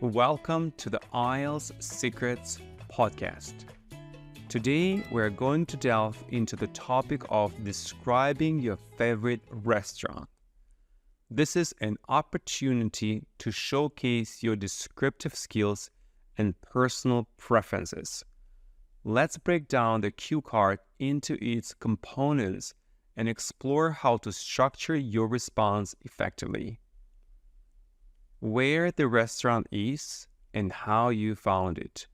Welcome to the IELTS Secrets podcast. Today, we're going to delve into the topic of describing your favorite restaurant. This is an opportunity to showcase your descriptive skills and personal preferences. Let's break down the cue card into its components and explore how to structure your response effectively. Where the restaurant is and how you found it.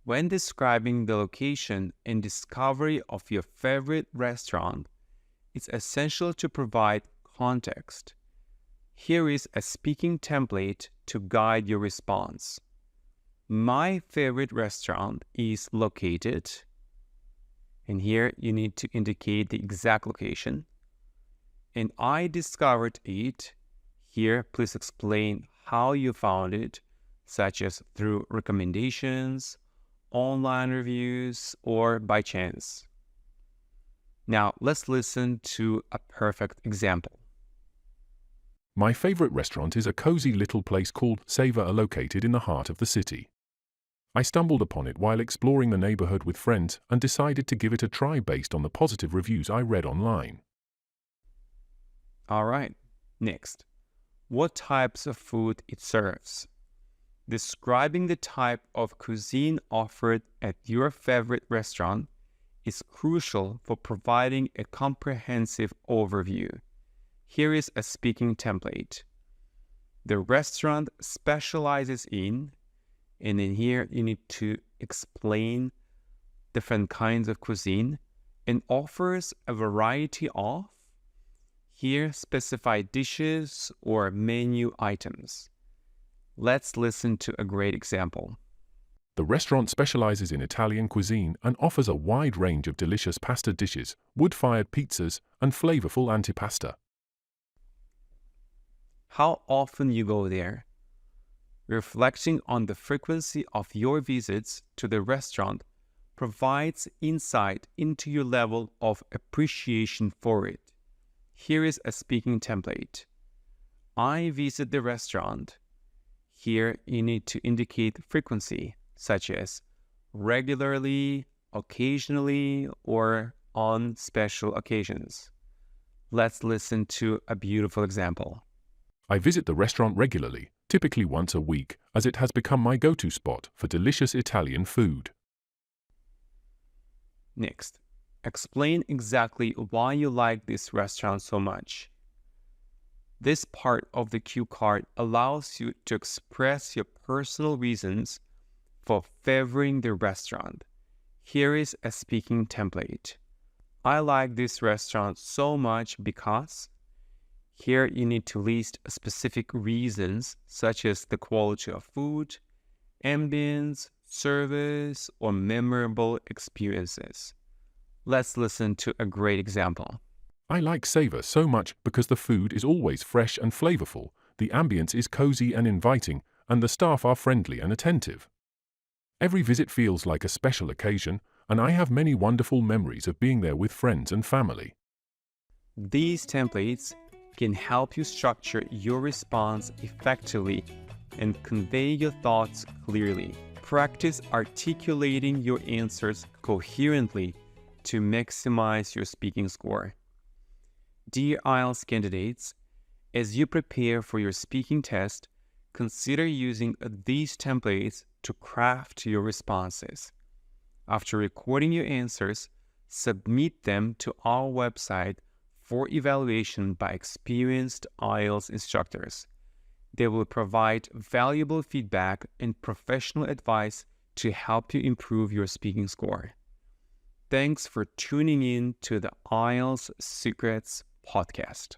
When describing the location and discovery of your favorite restaurant, it's essential to provide context. Here is a speaking template to guide your response. My favorite restaurant is located, and here you need to indicate the exact location. And I discovered it. Here, please explain how you found it, such as through recommendations, online reviews, or by chance. Now, let's listen to a perfect example. My favorite restaurant is a cozy little place called Savor, located in the heart of the city. I stumbled upon it while exploring the neighborhood with friends and decided to give it a try based on the positive reviews I read online. All right, next. What types of food it serves. Describing the type of cuisine offered at your favorite restaurant is crucial for providing a comprehensive overview. Here is a speaking template. The restaurant specializes in, and in here you need to explain different kinds of cuisine and offers a variety of. Here, specify dishes or menu items. Let's listen to a great example. The restaurant specializes in Italian cuisine and offers a wide range of delicious pasta dishes, wood-fired pizzas, and flavorful antipasta. How often you go there? Reflecting on the frequency of your visits to the restaurant provides insight into your level of appreciation for it. Here is a speaking template. I visit the restaurant. Here you need to indicate frequency, such as regularly, occasionally, or on special occasions. Let's listen to a beautiful example. I visit the restaurant regularly, typically once a week, as it has become my go-to spot for delicious Italian food. Next. Explain exactly why you like this restaurant so much. This part of the cue card allows you to express your personal reasons for favoring the restaurant. Here is a speaking template. I like this restaurant so much because. Here you need to list specific reasons such as the quality of food, ambience, service, or memorable experiences. Let's listen to a great example. I like Savor so much because the food is always fresh and flavorful, the ambience is cozy and inviting, and the staff are friendly and attentive. Every visit feels like a special occasion, and I have many wonderful memories of being there with friends and family. These templates can help you structure your response effectively and convey your thoughts clearly. Practice articulating your answers coherently to maximize your speaking score. Dear IELTS candidates, as you prepare for your speaking test, consider using these templates to craft your responses. After recording your answers, submit them to our website for evaluation by experienced IELTS instructors. They will provide valuable feedback and professional advice to help you improve your speaking score. Thanks for tuning in to the IELTS Secrets podcast.